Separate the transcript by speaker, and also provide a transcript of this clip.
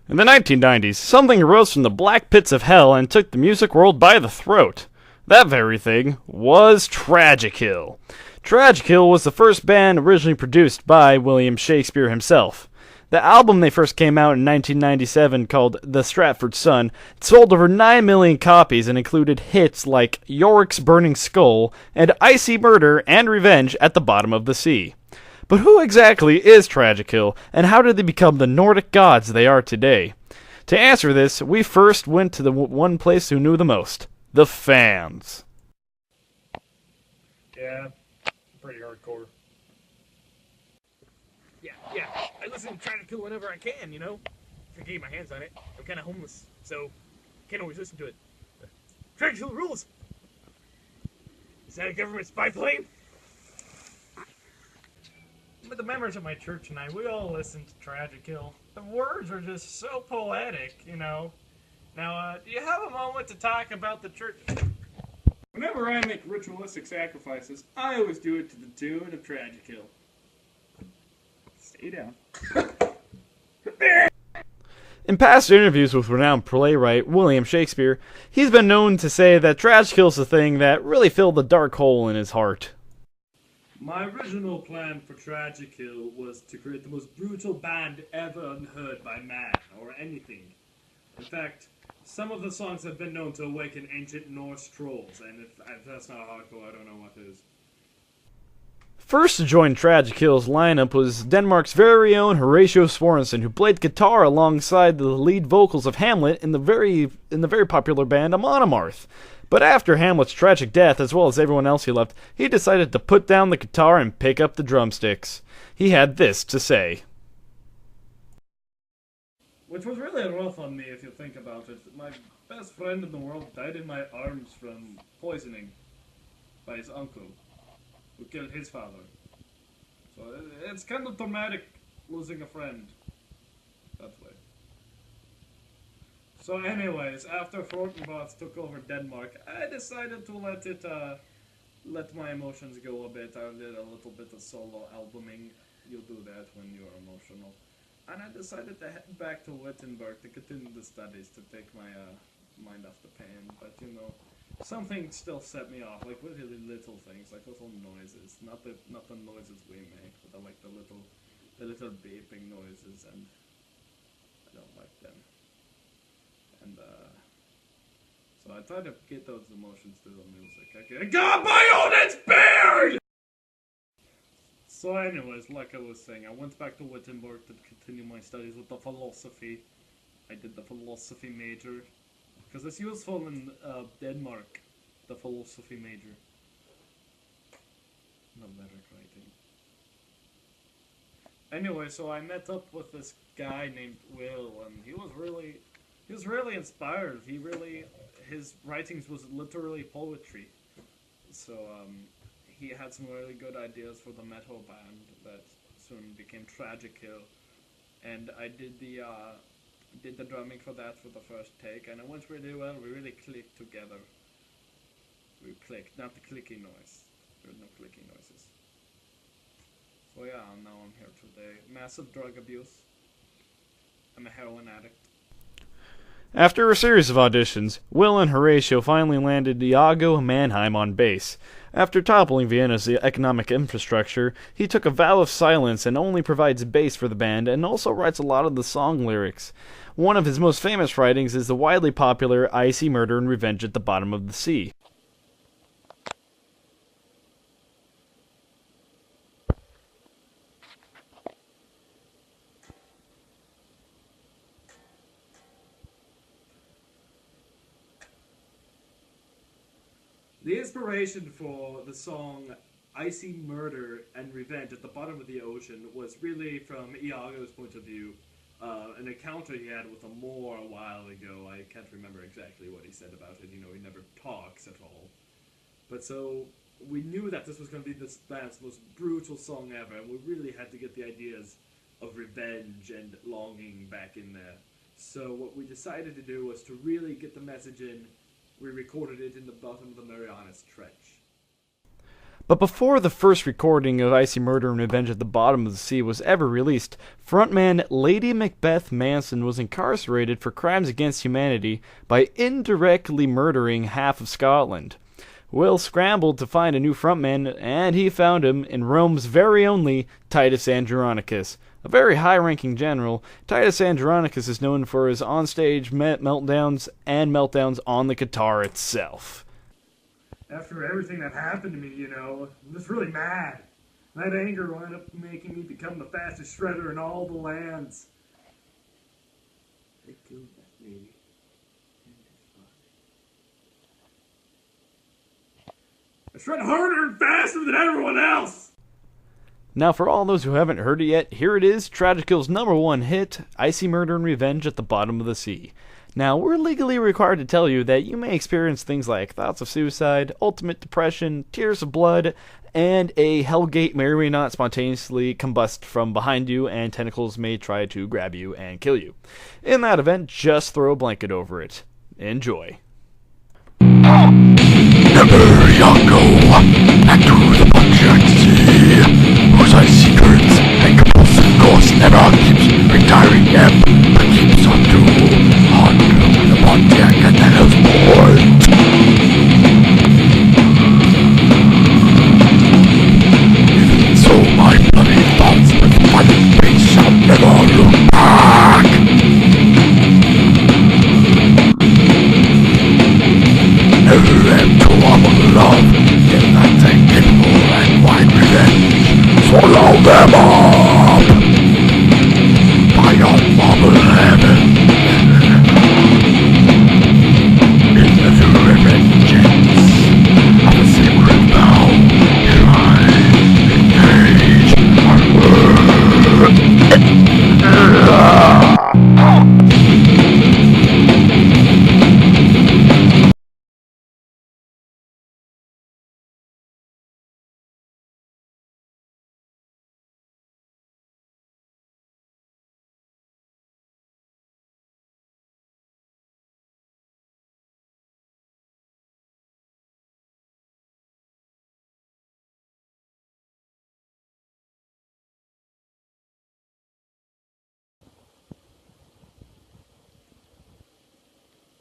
Speaker 1: In the 1990s, something arose from the black pits of hell and took the music world by the throat. That very thing was Tragic Hill. Tragic Hill was the first band originally produced by William Shakespeare himself. The album they first came out in 1997, called The Stratford Sun, sold over 9 million copies and included hits like Yorick's Burning Skull and Icy Murder and Revenge at the Bottom of the Sea. But who exactly is Tragic Hill, and how did they become the Nordic gods they are today? To answer this, we first went to the one place who knew the most: the fans.
Speaker 2: Yeah, pretty hardcore. Yeah, I listen to Tragic Hill whenever I can, you know? If I can get my hands on it. I'm kind of homeless, so can't always listen to it. Tragic Hill rules! Is that a government spy plane? But the members of my church and I, we all listened to Tragic Hill. The words were just so poetic, you know? Now, do you have a moment to talk about the church? Whenever I make ritualistic sacrifices, I always do it to the tune of Tragic Hill. Stay down.
Speaker 1: In past interviews with renowned playwright William Shakespeare, he's been known to say that Tragic Hill's the thing that really filled the dark hole in his heart.
Speaker 2: My original plan for Tragic Hill was to create the most brutal band ever unheard by man, or anything. In fact, some of the songs have been known to awaken ancient Norse trolls, and if that's not hardcore, I don't know what is.
Speaker 1: First to join Tragic Hill's lineup was Denmark's very own Horatio Sorensen, who played guitar alongside the lead vocals of Hamlet in the very popular band Monomarth. But after Hamlet's tragic death, as well as everyone else he left, he decided to put down the guitar and pick up the drumsticks. He had this to say.
Speaker 2: Which was really rough on me if you think about it. My best friend in the world died in my arms from poisoning by his uncle, who killed his father. So it's kind of traumatic losing a friend that way. So anyways, after Fortenboth took over Denmark, I decided to let my emotions go a bit. I did a little bit of solo albuming. You do that when you're emotional. And I decided to head back to Wittenberg to continue the studies, to take my mind off the pain. But you know, something still set me off, like really little things, like little noises. Not the noises we make, but like the little beeping noises, and I don't like them. And so I tried to get those emotions through the music. I got my own inspired! So anyways, like I was saying, I went back to Wittenberg to continue my studies with the philosophy. I did the philosophy major, because it's useful in Denmark, the philosophy major. No lyric writing. Anyway, so I met up with this guy named Will, and he was really inspired. His writings was literally poetry. So, he had some really good ideas for the metal band that soon became Tragic Hill. And I did the drumming for that for the first take, and it went really well. We really clicked together. We clicked, not the clicky noise. There were no clicky noises. So yeah, now I'm here today. Massive drug abuse. I'm a heroin addict.
Speaker 1: After a series of auditions, Will and Horatio finally landed Iago Mannheim on bass. After toppling Vienna's economic infrastructure, he took a vow of silence and only provides bass for the band, and also writes a lot of the song lyrics. One of his most famous writings is the widely popular Icy Murder and Revenge at the Bottom of the Sea.
Speaker 2: The inspiration for the song Icy Murder and Revenge at the Bottom of the Ocean was really from Iago's point of view. An encounter he had with a Moor a while ago. I can't remember exactly what he said about it. You know, he never talks at all. But so we knew that this was going to be this band's most brutal song ever, and we really had to get the ideas of revenge and longing back in there. So what we decided to do was to really get the message in. We recorded it in the bottom of the Marianas Trench.
Speaker 1: But before the first recording of Icy Murder and Revenge at the Bottom of the Sea was ever released, frontman Lady Macbeth Manson was incarcerated for crimes against humanity by indirectly murdering half of Scotland. Will scrambled to find a new frontman, and he found him in Rome's very only Titus Andronicus. A very high-ranking general, Titus Andronicus is known for his onstage meltdowns and meltdowns on the guitar itself.
Speaker 2: After everything that happened to me, I'm just really mad. That anger wound up making me become the fastest shredder in all the lands. They killed that lady. I shred harder and faster than everyone else!
Speaker 1: Now, for all those who haven't heard it yet, here it is, Tragicill's #1 hit, Icy Murder and Revenge at the Bottom of the Sea. Now, we're legally required to tell you that you may experience things like thoughts of suicide, ultimate depression, tears of blood, and a hellgate may or may not spontaneously combust from behind you, and tentacles may try to grab you and kill you. In that event, just throw a blanket over it. Enjoy.